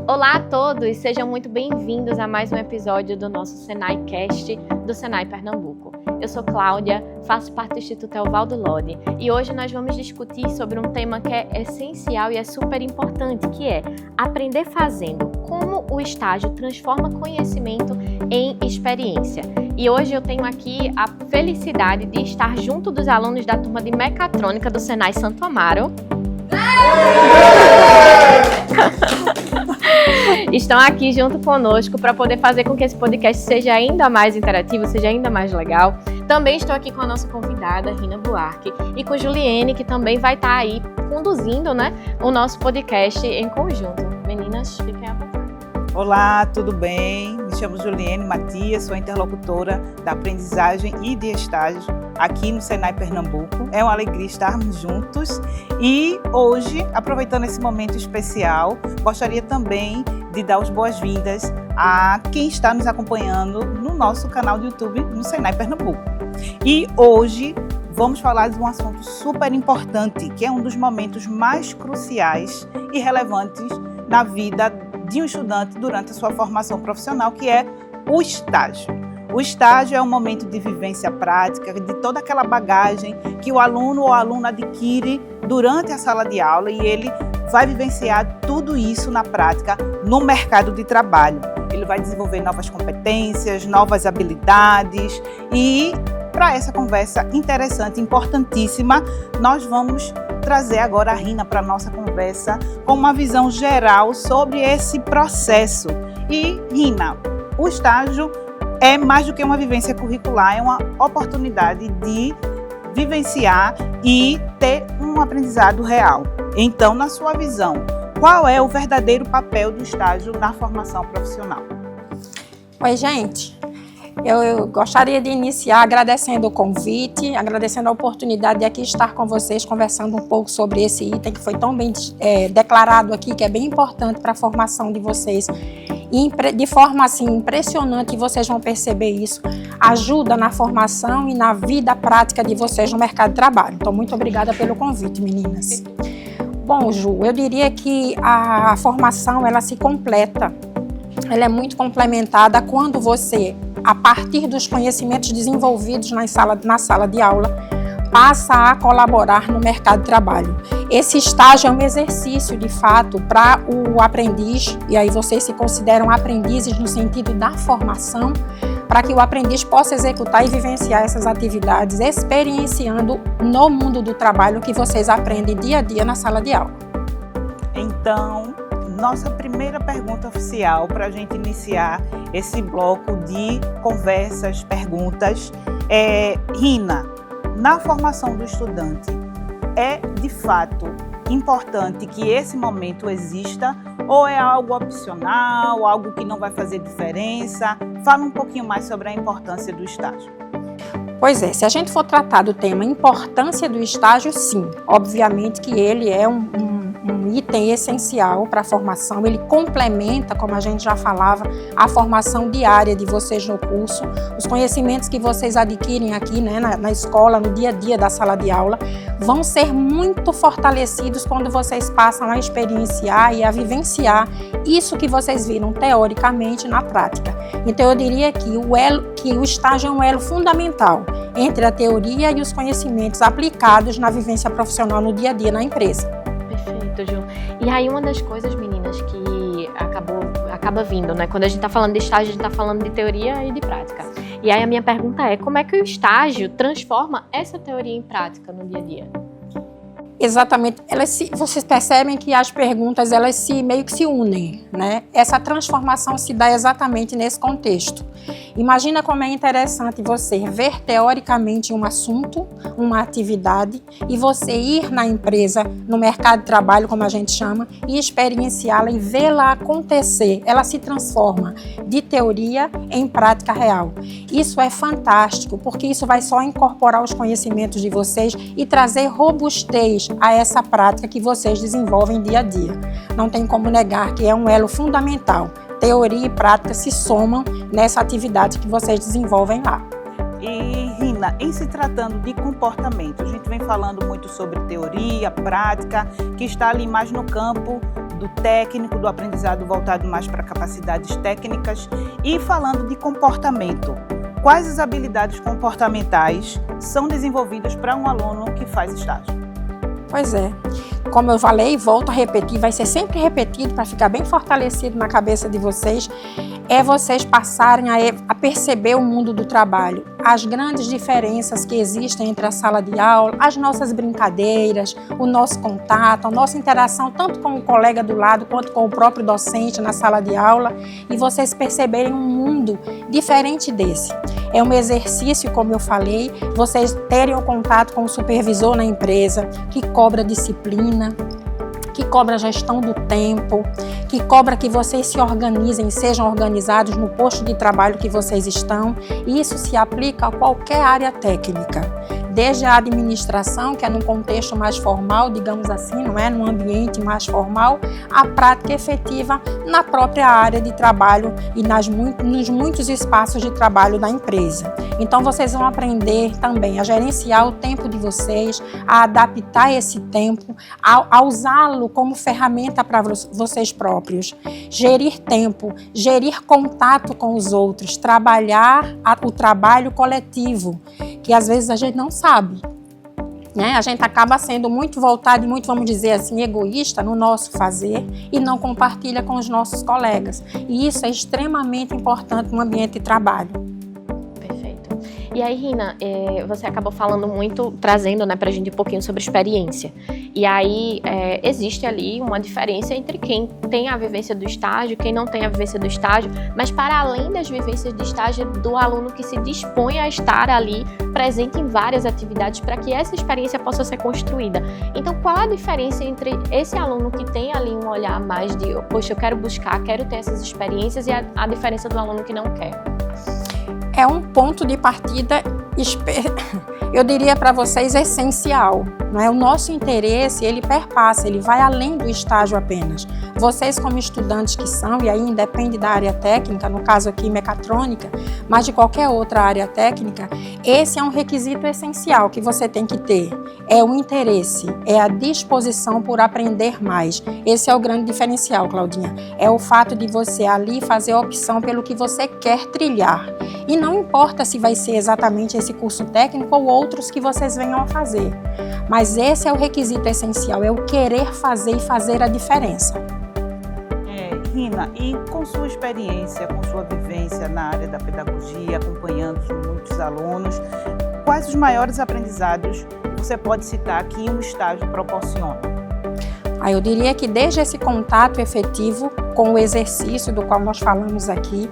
Olá a todos, sejam muito bem-vindos a mais um episódio do nosso SENAI-Cast do Senai Pernambuco. Eu sou Cláudia, faço parte do Instituto Evaldo Lodi e hoje nós vamos discutir sobre um tema que é essencial e é super importante, que é aprender fazendo, como o estágio transforma conhecimento em experiência. E hoje eu tenho aqui a felicidade de estar junto dos alunos da turma de Mecatrônica do Senai Santo Amaro. Estão aqui junto conosco para poder fazer com que esse podcast seja ainda mais interativo, seja ainda mais legal. Também estou aqui com a nossa convidada, Rina Buarque, e com Juliene, que também vai estar aí conduzindo, o nosso podcast em conjunto. Meninas, fiquem à vontade. Olá, tudo bem? Me chamo Juliene Matias, sou interlocutora da aprendizagem e de estágio aqui no Senai Pernambuco. É uma alegria estarmos juntos e hoje, aproveitando esse momento especial, gostaria também de dar as boas-vindas a quem está nos acompanhando no nosso canal do YouTube no Senai Pernambuco. E hoje vamos falar de um assunto super importante, que é um dos momentos mais cruciais e relevantes na vida de um estudante durante a sua formação profissional, que é o estágio. O estágio é um momento de vivência prática, de toda aquela bagagem que o aluno ou a aluna adquire durante a sala de aula e ele vai vivenciar tudo isso na prática no mercado de trabalho. Ele vai desenvolver novas competências, novas habilidades e para essa conversa interessante, importantíssima, nós vamos trazer agora a Rina para a nossa conversa com uma visão geral sobre esse processo. E, Rina, o estágio é mais do que uma vivência curricular, é uma oportunidade de vivenciar e ter um aprendizado real. Então, na sua visão, qual é o verdadeiro papel do estágio na formação profissional? Oi, gente. Eu gostaria de iniciar agradecendo o convite, agradecendo a oportunidade de aqui estar com vocês, conversando um pouco sobre esse item que foi tão bem declarado aqui, que é bem importante para a formação de vocês. E de forma assim impressionante, vocês vão perceber isso, ajuda na formação e na vida prática de vocês no mercado de trabalho. Então, muito obrigada pelo convite, meninas. Bom, Ju, eu diria que a formação, ela se completa, ela é muito complementada quando você, a partir dos conhecimentos desenvolvidos na sala de aula, passa a colaborar no mercado de trabalho. Esse estágio é um exercício, de fato, para o aprendiz, e aí vocês se consideram aprendizes no sentido da formação, para que o aprendiz possa executar e vivenciar essas atividades, experienciando no mundo do trabalho o que vocês aprendem dia a dia na sala de aula. Então, nossa primeira pergunta oficial para a gente iniciar esse bloco de conversas, perguntas, Rina, na formação do estudante, é de fato importante que esse momento exista ou é algo opcional, algo que não vai fazer diferença? Fala um pouquinho mais sobre a importância do estágio. Pois é, se a gente for tratar do tema importância do estágio, sim, obviamente que ele é um item essencial para a formação, ele complementa, como a gente já falava, a formação diária de vocês no curso, os conhecimentos que vocês adquirem aqui, na escola, no dia a dia da sala de aula, vão ser muito fortalecidos quando vocês passam a experienciar e a vivenciar isso que vocês viram teoricamente na prática. Então eu diria que o estágio é um elo fundamental entre a teoria e os conhecimentos aplicados na vivência profissional no dia a dia na empresa. Perfeito, Ju. E aí uma das coisas, meninas, que acaba vindo, quando a gente está falando de estágio, a gente está falando de teoria e de prática. E aí a minha pergunta é, como é que o estágio transforma essa teoria em prática no dia a dia? Exatamente, vocês percebem que as perguntas elas meio que se unem, Essa transformação se dá exatamente nesse contexto. Imagina como é interessante você ver teoricamente um assunto, uma atividade, e você ir na empresa, no mercado de trabalho, como a gente chama, e experienciá-la e vê-la acontecer. Ela se transforma de teoria em prática real. Isso é fantástico, porque isso vai só incorporar os conhecimentos de vocês e trazer robustez a essa prática que vocês desenvolvem dia a dia. Não tem como negar que é um elo fundamental. Teoria e prática se somam nessa atividade que vocês desenvolvem lá. E, Rina, em se tratando de comportamento, a gente vem falando muito sobre teoria, prática, que está ali mais no campo do técnico, do aprendizado voltado mais para capacidades técnicas e falando de comportamento. Quais as habilidades comportamentais são desenvolvidas para um aluno que faz estágio? Pois é, como eu falei, volto a repetir, vai ser sempre repetido para ficar bem fortalecido na cabeça de vocês, é vocês passarem a perceber o mundo do trabalho, as grandes diferenças que existem entre a sala de aula, as nossas brincadeiras, o nosso contato, a nossa interação tanto com o colega do lado quanto com o próprio docente na sala de aula, e vocês perceberem um mundo diferente desse. É um exercício, como eu falei, vocês terem o contato com o supervisor na empresa, que cobra disciplina, que cobra gestão do tempo, que cobra que vocês se organizem, sejam organizados no posto de trabalho que vocês estão. E isso se aplica a qualquer área técnica, desde a administração, que é num contexto mais formal, digamos assim, não é? Num ambiente mais formal, a prática efetiva na própria área de trabalho e nos muitos espaços de trabalho da empresa. Então, vocês vão aprender também a gerenciar o tempo de vocês, a adaptar esse tempo, a usá-lo como ferramenta para vocês próprios. Gerir tempo, gerir contato com os outros, trabalhar o trabalho coletivo, que às vezes a gente não sabe, né? A gente acaba sendo muito voltado e muito, vamos dizer assim, egoísta no nosso fazer e não compartilha com os nossos colegas. E isso é extremamente importante no ambiente de trabalho. Perfeito. E aí, Rina, você acabou falando muito, trazendo, né, pra gente um pouquinho sobre experiência. E aí, existe ali uma diferença entre quem tem a vivência do estágio, quem não tem a vivência do estágio, mas para além das vivências de estágio, do aluno que se dispõe a estar ali presente em várias atividades para que essa experiência possa ser construída. Então, qual a diferença entre esse aluno que tem ali um olhar mais de, poxa, eu quero buscar, quero ter essas experiências, e a diferença do aluno que não quer? É um ponto de partida, eu diria para vocês, essencial. Não é? O nosso interesse, ele perpassa, ele vai além do estágio apenas. Vocês, como estudantes que são, e aí independe da área técnica, no caso aqui mecatrônica, mas de qualquer outra área técnica, esse é um requisito essencial que você tem que ter. É o interesse, é a disposição por aprender mais. Esse é o grande diferencial, Claudinha. É o fato de você ali fazer a opção pelo que você quer trilhar. E não importa se vai ser exatamente esse curso técnico ou outros que vocês venham a fazer. Mas esse é o requisito essencial, é o querer fazer e fazer a diferença. Rina, e com sua experiência, com sua vivência na área da pedagogia, acompanhando muitos alunos, quais os maiores aprendizados você pode citar que um estágio proporciona? Eu diria que desde esse contato efetivo com o exercício do qual nós falamos aqui,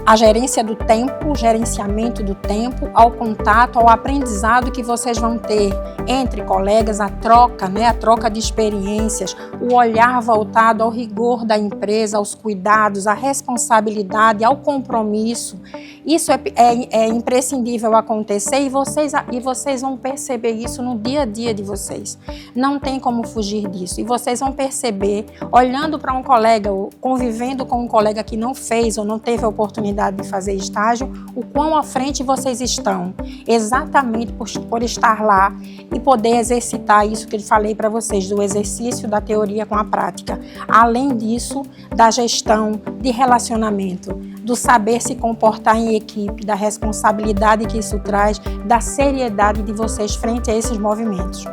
a gerência do tempo, o gerenciamento do tempo, ao contato, ao aprendizado que vocês vão ter entre colegas, a troca, né, a troca de experiências, o olhar voltado ao rigor da empresa, aos cuidados, à responsabilidade, ao compromisso. Isso é imprescindível acontecer e vocês vão perceber isso no dia a dia de vocês. Não tem como fugir disso. E vocês vão perceber, olhando para um colega, ou convivendo com um colega que não fez ou não teve a oportunidade de fazer estágio, o quão à frente vocês estão, exatamente por estar lá e poder exercitar isso que eu falei para vocês, do exercício da teoria com a prática. Além disso, da gestão de relacionamento, do saber se comportar em equipe, da responsabilidade que isso traz, da seriedade de vocês frente a esses movimentos.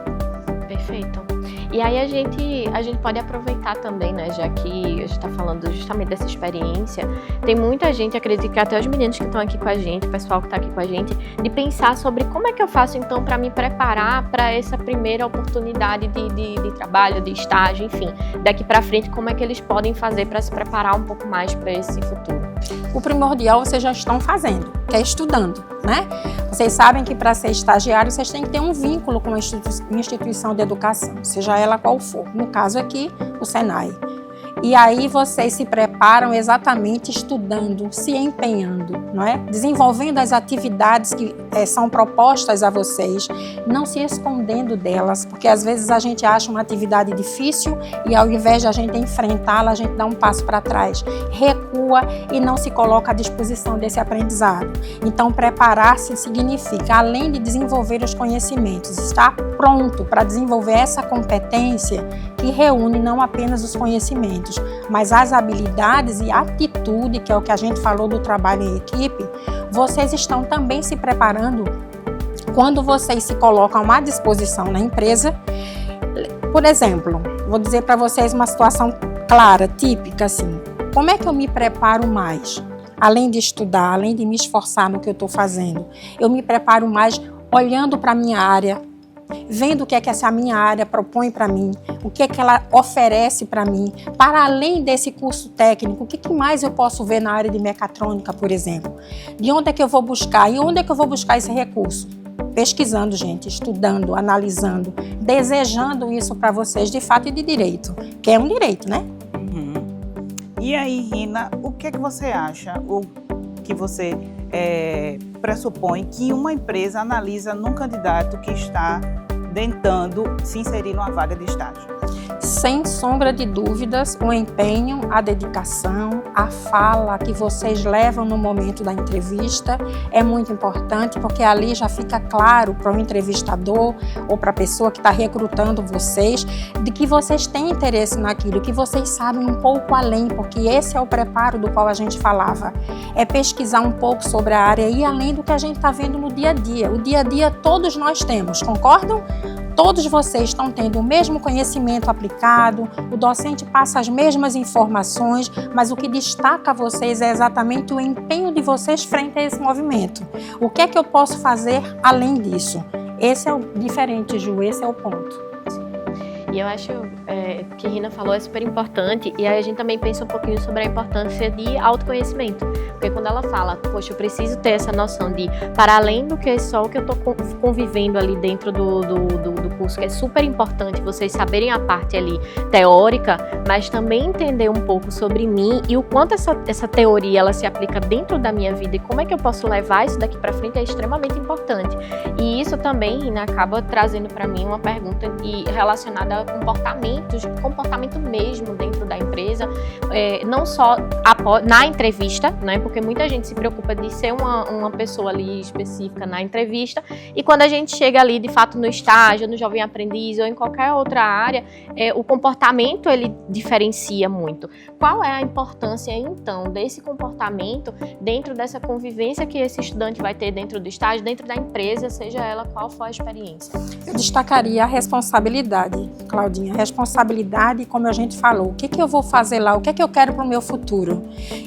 Perfeito. E aí a gente pode aproveitar também, né, já que a gente está falando justamente dessa experiência, tem muita gente, acredito que até os meninos que estão aqui com a gente, o pessoal que está aqui com a gente, de pensar sobre como é que eu faço então para me preparar para essa primeira oportunidade de trabalho, de estágio, enfim, daqui para frente, como é que eles podem fazer para se preparar um pouco mais para esse futuro? O primordial vocês já estão fazendo, que é estudando, né? Vocês sabem que para ser estagiário vocês têm que ter um vínculo com a instituição de educação, seja ela qual for. No caso aqui, o Senai. E aí vocês se preparam exatamente estudando, se empenhando, não é? Desenvolvendo as atividades que são propostas a vocês, não se escondendo delas, porque porque às vezes a gente acha uma atividade difícil e ao invés de a gente enfrentá-la, a gente dá um passo para trás, recua e não se coloca à disposição desse aprendizado. Então, preparar-se significa, além de desenvolver os conhecimentos, estar pronto para desenvolver essa competência que reúne não apenas os conhecimentos, mas as habilidades e atitude, que é o que a gente falou do trabalho em equipe. Vocês estão também se preparando quando vocês se colocam à disposição na empresa. Por exemplo, vou dizer para vocês uma situação clara, típica assim. Como é que eu me preparo mais? Além de estudar, além de me esforçar no que eu estou fazendo, eu me preparo mais olhando para a minha área, vendo o que é que essa minha área propõe para mim, o que é que ela oferece para mim, para além desse curso técnico, o que mais eu posso ver na área de mecatrônica, por exemplo? De onde é que eu vou buscar? E onde é que eu vou buscar esse recurso? Pesquisando, gente, estudando, analisando, desejando isso para vocês de fato e de direito, que é um direito, né? E aí, Rina, o que é que você acha, ou que você pressupõe que uma empresa analisa num candidato que está tentando se inserir numa vaga de estágio? Sem sombra de dúvidas, o empenho, a dedicação, a fala que vocês levam no momento da entrevista é muito importante, porque ali já fica claro para o entrevistador ou para a pessoa que está recrutando vocês, de que vocês têm interesse naquilo, que vocês sabem um pouco além, porque esse é o preparo do qual a gente falava. É pesquisar um pouco sobre a área e além do que a gente está vendo no dia a dia. O dia a dia todos nós temos, concordam? Todos vocês estão tendo o mesmo conhecimento aplicado, o docente passa as mesmas informações, mas o que destaca vocês é exatamente o empenho de vocês frente a esse movimento. O que é que eu posso fazer além disso? Esse é o diferente, Ju, esse é o ponto. E eu acho que a Rina falou é super importante, e aí a gente também pensa um pouquinho sobre a importância de autoconhecimento, porque quando ela fala, poxa, eu preciso ter essa noção de, para além do que é só o que eu estou convivendo ali dentro do curso, que é super importante vocês saberem a parte ali teórica, mas também entender um pouco sobre mim e o quanto essa teoria ela se aplica dentro da minha vida e como é que eu posso levar isso daqui para frente é extremamente importante. E isso também, Rina, acaba trazendo para mim uma pergunta relacionada a comportamento mesmo dentro da empresa, não só na entrevista, né? Porque muita gente se preocupa de ser uma pessoa ali específica na entrevista, e quando a gente chega ali de fato no estágio, no jovem aprendiz ou em qualquer outra área, o comportamento ele diferencia muito. Qual é a importância então desse comportamento dentro dessa convivência que esse estudante vai ter dentro do estágio, dentro da empresa, seja ela qual for a experiência? Eu destacaria a responsabilidade, Claudinha, responsabilidade, como a gente falou, o que eu vou fazer lá, o que eu quero para o meu futuro.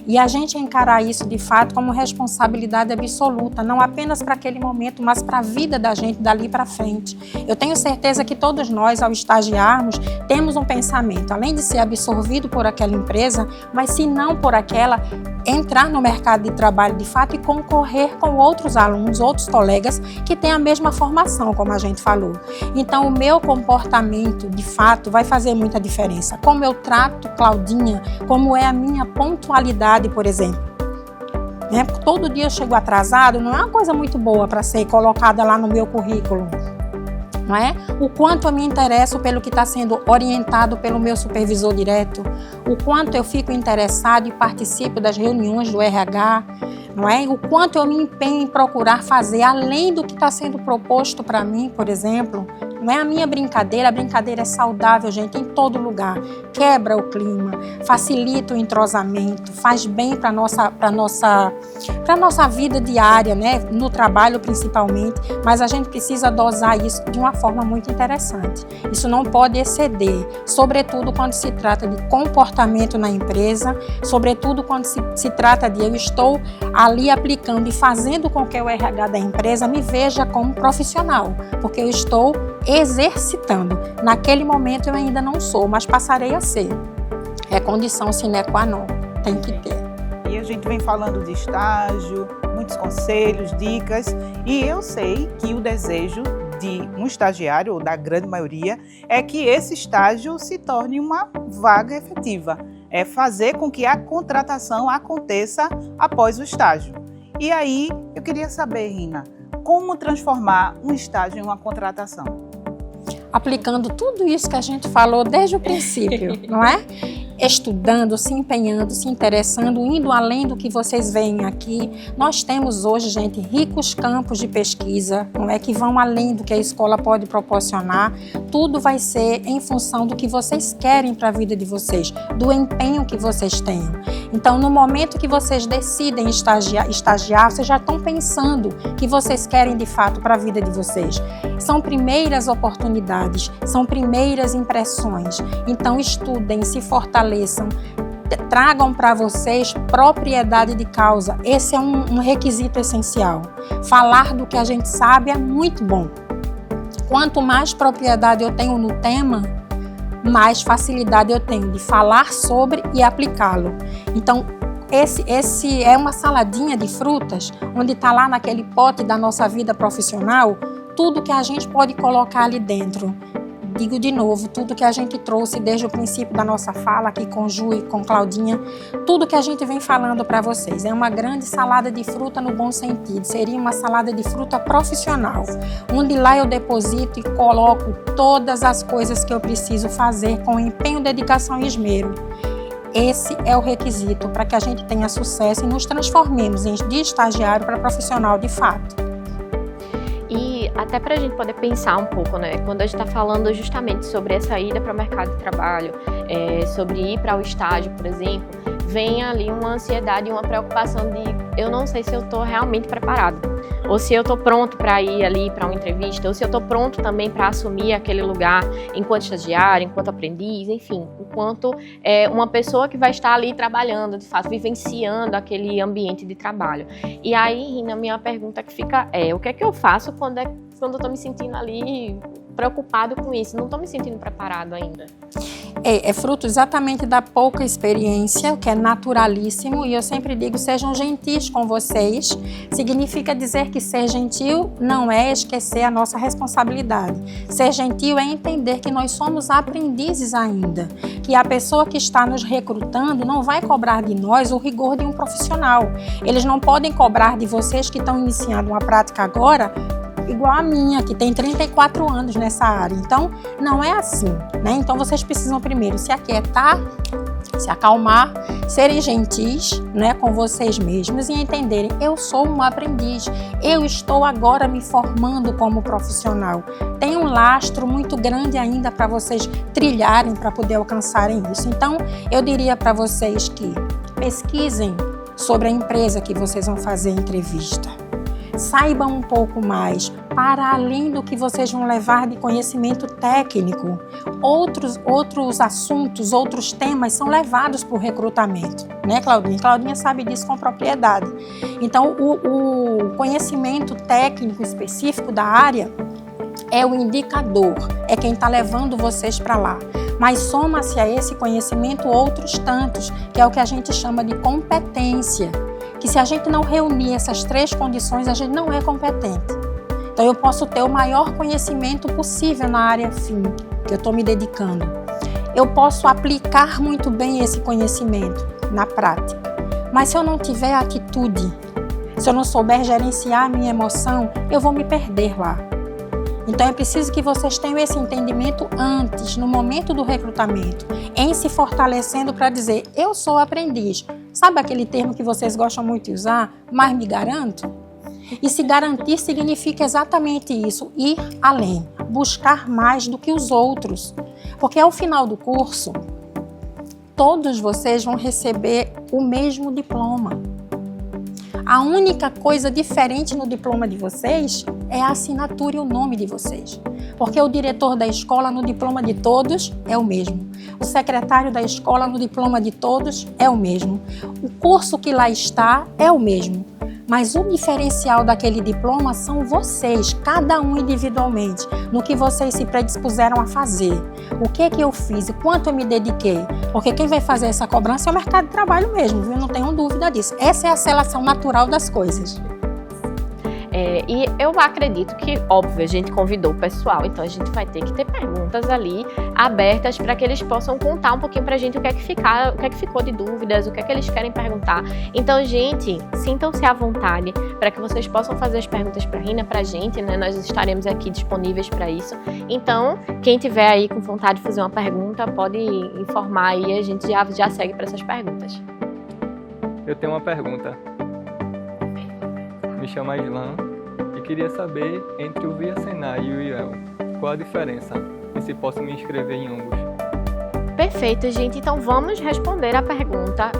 E a gente encarar isso de fato como responsabilidade absoluta, não apenas para aquele momento, mas para a vida da gente dali para frente. Eu tenho certeza que todos nós, ao estagiarmos, temos um pensamento, além de ser absorvido por aquela empresa, mas se não por aquela, entrar no mercado de trabalho de fato e concorrer com outros alunos, outros colegas que têm a mesma formação, como a gente falou. Então, o meu comportamento, de fato, vai fazer muita diferença. Como eu trato Claudinha, como é a minha pontualidade, por exemplo. Todo dia eu chego atrasado, não é uma coisa muito boa para ser colocada lá no meu currículo. Não é? O quanto eu me interesso pelo que está sendo orientado pelo meu supervisor direto, o quanto eu fico interessado e participo das reuniões do RH, não é? O quanto eu me empenho em procurar fazer além do que está sendo proposto para mim, por exemplo. Não é a minha brincadeira, a brincadeira é saudável, gente, em todo lugar. Quebra o clima, facilita o entrosamento, faz bem para a nossa vida diária, né? No trabalho principalmente, mas a gente precisa dosar isso de uma forma muito interessante. Isso não pode exceder, sobretudo quando se trata de comportamento na empresa, sobretudo quando se trata de eu estou ali aplicando e fazendo com que o RH da empresa me veja como profissional, porque eu estou exercitando. Naquele momento eu ainda não sou, mas passarei a ser. É condição sine qua non, tem que ter. E a gente vem falando de estágio, muitos conselhos, dicas, e eu sei que o desejo de um estagiário, ou da grande maioria, é que esse estágio se torne uma vaga efetiva. É fazer com que a contratação aconteça após o estágio. E aí, eu queria saber, Rina, como transformar um estágio em uma contratação? aplicando tudo isso que a gente falou desde o princípio, não é? Estudando, se empenhando, se interessando, indo além do que vocês veem aqui. Nós temos hoje, gente, ricos campos de pesquisa, não é, que vão além do que a escola pode proporcionar. Tudo vai ser em função do que vocês querem para a vida de vocês, do empenho que vocês tenham. Então, no momento que vocês decidem estagiar, vocês já estão pensando que vocês querem de fato para a vida de vocês. São primeiras oportunidades, são primeiras impressões. Então, estudem, se fortaleçam, tragam para vocês propriedade de causa. Esse é um requisito essencial. Falar do que a gente sabe é muito bom. Quanto mais propriedade eu tenho no tema, mais facilidade eu tenho de falar sobre e aplicá-lo. Então, esse é uma saladinha de frutas, onde está lá naquele pote da nossa vida profissional, tudo que a gente pode colocar ali dentro. Digo de novo, tudo que a gente trouxe desde o princípio da nossa fala aqui com Ju e com Claudinha, tudo que a gente vem falando para vocês. É uma grande salada de fruta no bom sentido, seria uma salada de fruta profissional, onde lá eu deposito e coloco todas as coisas que eu preciso fazer com empenho, dedicação e esmero. Esse é o requisito para que a gente tenha sucesso e nos transformemos de estagiário para profissional de fato. E até para a gente poder pensar um pouco, né? Quando a gente está falando justamente sobre essa ida para o mercado de trabalho, sobre ir para o estágio, por exemplo, vem ali uma ansiedade e uma preocupação de eu não sei se eu estou realmente preparado, ou se eu estou pronto para ir ali para uma entrevista, ou se eu estou pronto também para assumir aquele lugar enquanto estagiário, enquanto aprendiz, enfim, enquanto uma pessoa que vai estar ali trabalhando, de fato, vivenciando aquele ambiente de trabalho. E aí, Rina, minha pergunta que fica o que é que eu faço quando eu estou me sentindo ali preocupado com isso, não estou me sentindo preparado ainda? É fruto exatamente da pouca experiência, o que é naturalíssimo, e eu sempre digo, sejam gentis com vocês. Significa dizer que ser gentil não é esquecer a nossa responsabilidade. Ser gentil é entender que nós somos aprendizes ainda, que a pessoa que está nos recrutando não vai cobrar de nós o rigor de um profissional. Eles não podem cobrar de vocês que estão iniciando uma prática agora, igual a minha, que tem 34 anos nessa área. Então, não é assim, né? Então, vocês precisam primeiro se aquietar, se acalmar, serem gentis, né, com vocês mesmos e entenderem, eu sou um aprendiz, eu estou agora me formando como profissional. Tem um lastro muito grande ainda para vocês trilharem, para poder alcançarem isso. Então, eu diria para vocês que pesquisem sobre a empresa que vocês vão fazer a entrevista. Saibam um pouco mais, para além do que vocês vão levar de conhecimento técnico. Outros assuntos, outros temas são levados para o recrutamento, né, Claudinha? Claudinha sabe disso com propriedade. Então, o conhecimento técnico específico da área é o indicador, é quem está levando vocês para lá. Mas soma-se a esse conhecimento outros tantos, que é o que a gente chama de competência. Que se a gente não reunir essas 3 condições, a gente não é competente. Então, eu posso ter o maior conhecimento possível na área fim, que eu estou me dedicando. Eu posso aplicar muito bem esse conhecimento na prática. Mas se eu não tiver atitude, se eu não souber gerenciar a minha emoção, eu vou me perder lá. Então, é preciso que vocês tenham esse entendimento antes, no momento do recrutamento, em se fortalecendo para dizer, eu sou aprendiz. Sabe aquele termo que vocês gostam muito de usar? Mas me garanto? E se garantir significa exatamente isso, ir além, buscar mais do que os outros. Porque ao final do curso, todos vocês vão receber o mesmo diploma. A única coisa diferente no diploma de vocês é a assinatura e o nome de vocês. Porque o diretor da escola no diploma de todos é o mesmo. O secretário da escola no diploma de todos é o mesmo. O curso que lá está é o mesmo. Mas o diferencial daquele diploma são vocês, cada um individualmente, no que vocês se predispuseram a fazer. O que eu fiz e quanto eu me dediquei. Porque quem vai fazer essa cobrança é o mercado de trabalho mesmo, viu? Não tenho dúvida disso. Essa é a seleção natural das coisas. E eu acredito que, óbvio, a gente convidou o pessoal, então a gente vai ter que ter perguntas ali abertas para que eles possam contar um pouquinho para a gente o que é que ficou de dúvidas, o que é que eles querem perguntar. Então, gente, sintam-se à vontade para que vocês possam fazer as perguntas para a Rina, para a gente, né? Nós estaremos aqui disponíveis para isso. Então, quem tiver aí com vontade de fazer uma pergunta, pode informar aí, a gente já segue para essas perguntas. Eu tenho uma pergunta. Me chamo Islan e queria saber, entre o Via Senai e o IEL, qual a diferença e se posso me inscrever em ambos. Perfeito, gente. Então vamos responder a pergunta.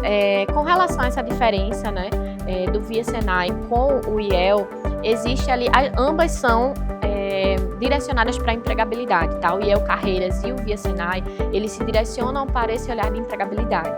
Com relação a essa diferença, né, do Via Senai com o IEL, existe ali, ambas são direcionadas para a empregabilidade, tá? O IEL Carreiras e o Via Senai, eles se direcionam para esse olhar de empregabilidade.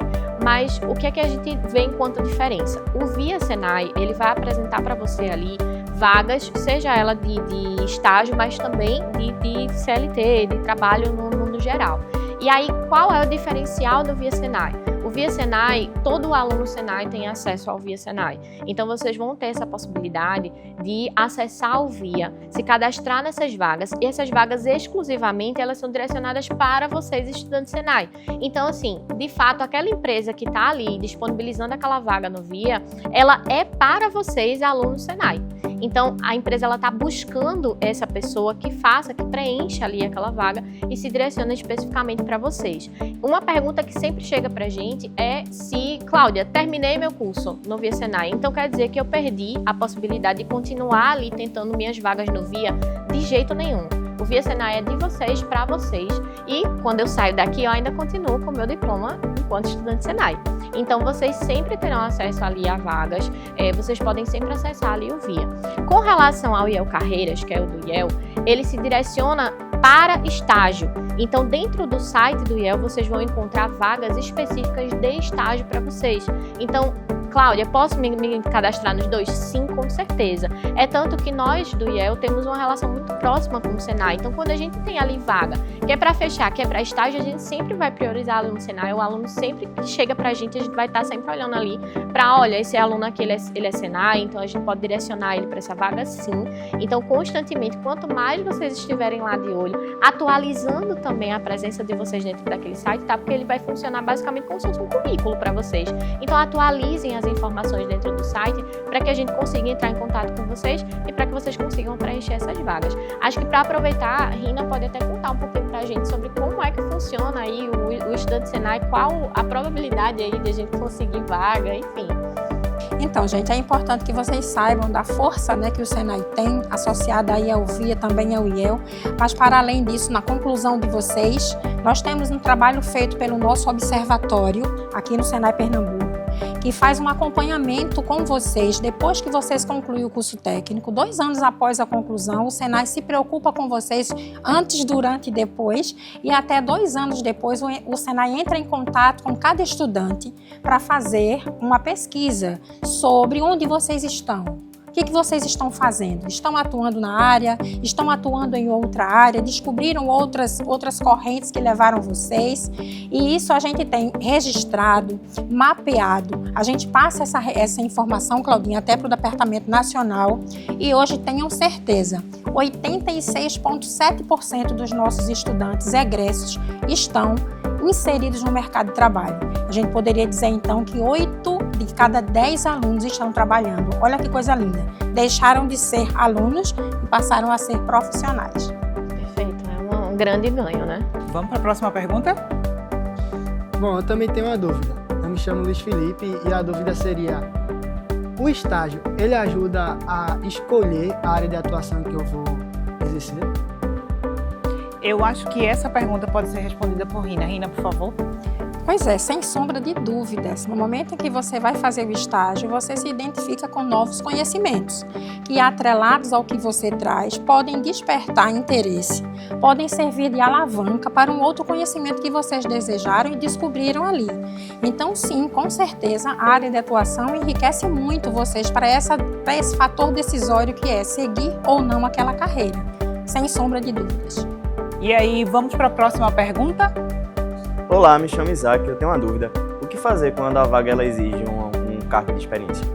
Mas o que é que a gente vê enquanto diferença? O Via Senai, ele vai apresentar para você ali vagas, seja ela de estágio, mas também de CLT, de trabalho no mundo geral. E aí, qual é o diferencial do Via Senai? O Via Senai, todo aluno Senai tem acesso ao Via Senai. Então, vocês vão ter essa possibilidade de acessar o Via, se cadastrar nessas vagas. E essas vagas, exclusivamente, elas são direcionadas para vocês, estudantes Senai. Então, assim, de fato, aquela empresa que está ali disponibilizando aquela vaga no Via, ela é para vocês, alunos Senai. Então, a empresa está buscando essa pessoa que preencha ali aquela vaga e se direciona especificamente para vocês. Uma pergunta que sempre chega para a gente é se, Cláudia, terminei meu curso no Via Senai, então quer dizer que eu perdi a possibilidade de continuar ali tentando minhas vagas no Via? De jeito nenhum. O Via Senai é de vocês, para vocês, e quando eu saio daqui eu ainda continuo com o meu diploma enquanto estudante Senai. Então vocês sempre terão acesso ali a vagas, vocês podem sempre acessar ali o Via. Com relação ao IEL Carreiras, que é o do IEL, ele se direciona para estágio. Então, dentro do site do IEL, vocês vão encontrar vagas específicas de estágio para vocês. Então, Cláudia, posso me cadastrar nos dois? Sim, com certeza. É tanto que nós do IEL temos uma relação muito próxima com o Senai. Então, quando a gente tem ali vaga, que é para fechar, que é para estágio, a gente sempre vai priorizar o aluno Senai. O aluno sempre que chega para a gente vai estar sempre olhando ali para, olha, esse aluno aqui, ele é Senai, então a gente pode direcionar ele para essa vaga sim. Então, constantemente, quanto mais vocês estiverem lá de olho, atualizando também a presença de vocês dentro daquele site, tá? Porque ele vai funcionar basicamente como se fosse um currículo para vocês. Então, atualizem as informações dentro do site para que a gente consiga entrar em contato com vocês e para que vocês consigam preencher essas vagas. Acho que para aproveitar, a Rina pode até contar um pouquinho para a gente sobre como é que funciona aí o estudante Senai, qual a probabilidade aí de a gente conseguir vaga, enfim. Então, gente, é importante que vocês saibam da força, né, que o Senai tem, associada aí ao Via, também ao IEL. Mas, para além disso, na conclusão de vocês, nós temos um trabalho feito pelo nosso observatório, aqui no Senai Pernambuco, que faz um acompanhamento com vocês depois que vocês concluem o curso técnico. 2 anos após a conclusão, o Senai se preocupa com vocês antes, durante e depois, e até 2 anos depois o Senai entra em contato com cada estudante para fazer uma pesquisa sobre onde vocês estão. O que vocês estão fazendo? Estão atuando na área? Estão atuando em outra área? Descobriram outras correntes que levaram vocês? E isso a gente tem registrado, mapeado. A gente passa essa informação, Claudinha, até para o Departamento Nacional. E hoje tenham certeza, 86,7% dos nossos estudantes egressos estão inseridos no mercado de trabalho. A gente poderia dizer então que 8 de cada 10 alunos estão trabalhando. Olha que coisa linda. Deixaram de ser alunos e passaram a ser profissionais. Perfeito, é um grande ganho, né? Vamos para a próxima pergunta? Bom, eu também tenho uma dúvida. Eu me chamo Luiz Felipe e a dúvida seria: o estágio, ele ajuda a escolher a área de atuação que eu vou exercer? Eu acho que essa pergunta pode ser respondida por Rina. Rina, por favor. Pois é, sem sombra de dúvidas. No momento em que você vai fazer o estágio, você se identifica com novos conhecimentos, que atrelados ao que você traz, podem despertar interesse, podem servir de alavanca para um outro conhecimento que vocês desejaram e descobriram ali. Então, sim, com certeza, a área de atuação enriquece muito vocês para esse fator decisório que é seguir ou não aquela carreira, sem sombra de dúvidas. E aí, vamos para a próxima pergunta? Olá, me chamo Isaac, eu tenho uma dúvida. O que fazer quando a vaga ela exige um cargo de experiência?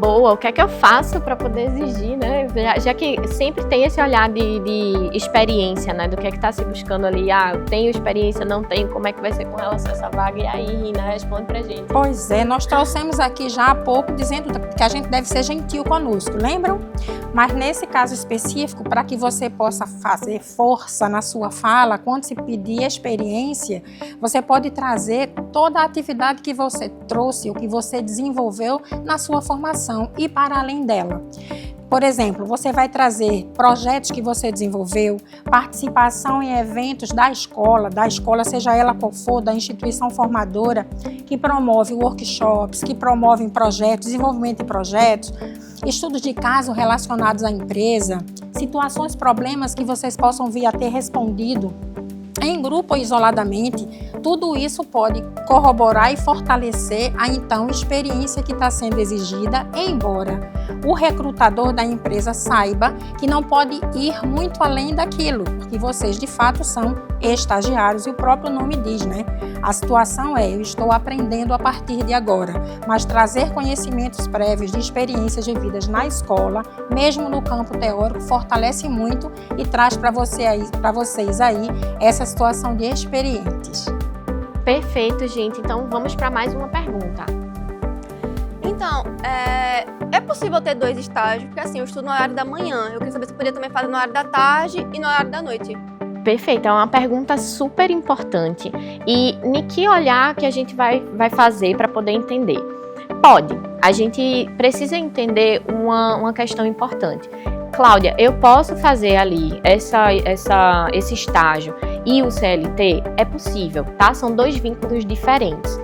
boa, o que é que eu faço para poder exigir, né? Já que sempre tem esse olhar de experiência, né? Do que é que está se buscando ali. Eu tenho experiência, não tenho, como é que vai ser com relação a essa vaga? E aí, Rina, responde pra gente. Pois é, nós trouxemos aqui já há pouco dizendo que a gente deve ser gentil conosco, lembram? Mas nesse caso específico, para que você possa fazer força na sua fala, quando se pedir experiência, você pode trazer toda a atividade que você trouxe, o que você desenvolveu na sua formação e para além dela. Por exemplo, você vai trazer projetos que você desenvolveu, participação em eventos da escola, seja ela qual for, da instituição formadora, que promove workshops, que promovem projetos, desenvolvimento de projetos, estudos de caso relacionados à empresa, situações, problemas que vocês possam vir a ter respondido em grupo ou isoladamente. Tudo isso pode corroborar e fortalecer a então experiência que está sendo exigida, embora o recrutador da empresa saiba que não pode ir muito além daquilo, porque vocês de fato são estagiários e o próprio nome diz, né? A situação é, eu estou aprendendo a partir de agora, mas trazer conhecimentos prévios de experiências vividas na escola, mesmo no campo teórico, fortalece muito e traz para vocês aí essa situação de experientes. Perfeito, gente. Então vamos para mais uma pergunta. Então, é possível ter 2 estágios? Porque assim, eu estudo no horário da manhã. Eu queria saber se eu podia também fazer no horário da tarde e no horário da noite. Perfeito, é uma pergunta super importante. E em que olhar que a gente vai fazer para poder entender? Pode. A gente precisa entender uma questão importante. Cláudia, eu posso fazer ali esse estágio e o CLT? É possível, tá? São 2 vínculos diferentes.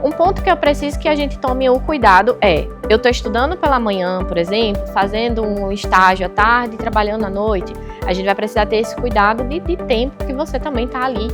Um ponto que eu preciso que a gente tome o cuidado é, eu estou estudando pela manhã, por exemplo, fazendo um estágio à tarde, trabalhando à noite, a gente vai precisar ter esse cuidado de tempo que você também está ali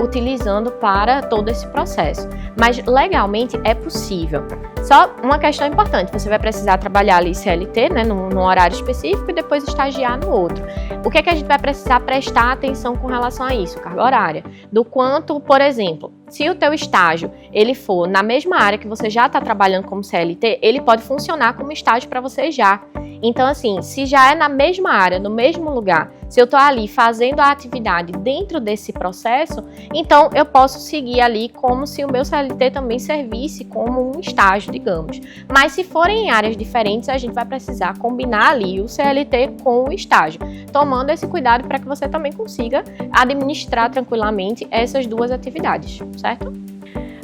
utilizando para todo esse processo. Mas legalmente é possível. Só uma questão importante, você vai precisar trabalhar ali CLT, né, num horário específico e depois estagiar no outro. O que é que a gente vai precisar prestar atenção com relação a isso? Carga horária. Do quanto, por exemplo, se o teu estágio ele for na mesma área que você já está trabalhando como CLT, ele pode funcionar como estágio para você já. Então, assim, se já é na mesma área, no mesmo lugar, se eu estou ali fazendo a atividade dentro desse processo, então eu posso seguir ali como se o meu CLT também servisse como um estágio, digamos. Mas se forem em áreas diferentes, a gente vai precisar combinar ali o CLT com o estágio, tomando esse cuidado para que você também consiga administrar tranquilamente essas 2 atividades, certo?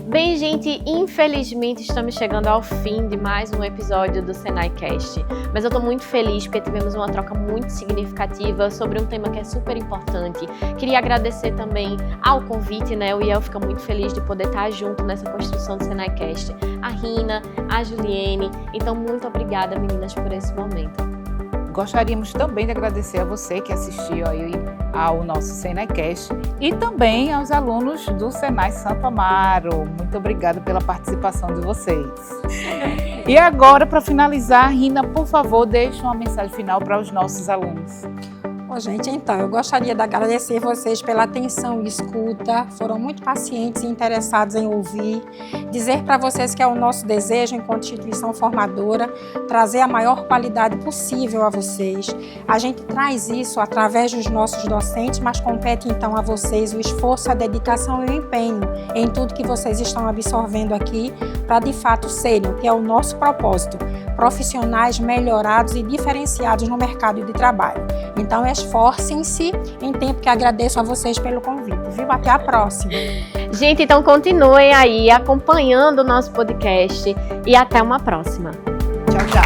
Bem, gente, infelizmente estamos chegando ao fim de mais um episódio do SenaiCast, mas eu tô muito feliz porque tivemos uma troca muito significativa sobre um tema que é super importante. Queria agradecer também ao convite, né? O IEL fica muito feliz de poder estar junto nessa construção do SenaiCast. A Rina, a Juliene, então muito obrigada, meninas, por esse momento. Gostaríamos também de agradecer a você que assistiu aí ao nosso SenaiCast e também aos alunos do Senai Santo Amaro. Muito obrigada pela participação de vocês. E agora, para finalizar, Rina, por favor, deixe uma mensagem final para os nossos alunos. Bom, gente, então, eu gostaria de agradecer vocês pela atenção e escuta, foram muito pacientes e interessados em ouvir, dizer para vocês que é o nosso desejo, enquanto instituição formadora, trazer a maior qualidade possível a vocês. A gente traz isso através dos nossos docentes, mas compete então a vocês o esforço, a dedicação e o empenho em tudo que vocês estão absorvendo aqui, para de fato serem, o que é o nosso propósito, profissionais melhorados e diferenciados no mercado de trabalho. Então, esforcem-se em tempo, que agradeço a vocês pelo convite, viu? Até a próxima. Gente, então continuem aí acompanhando o nosso podcast e até uma próxima. Tchau, tchau.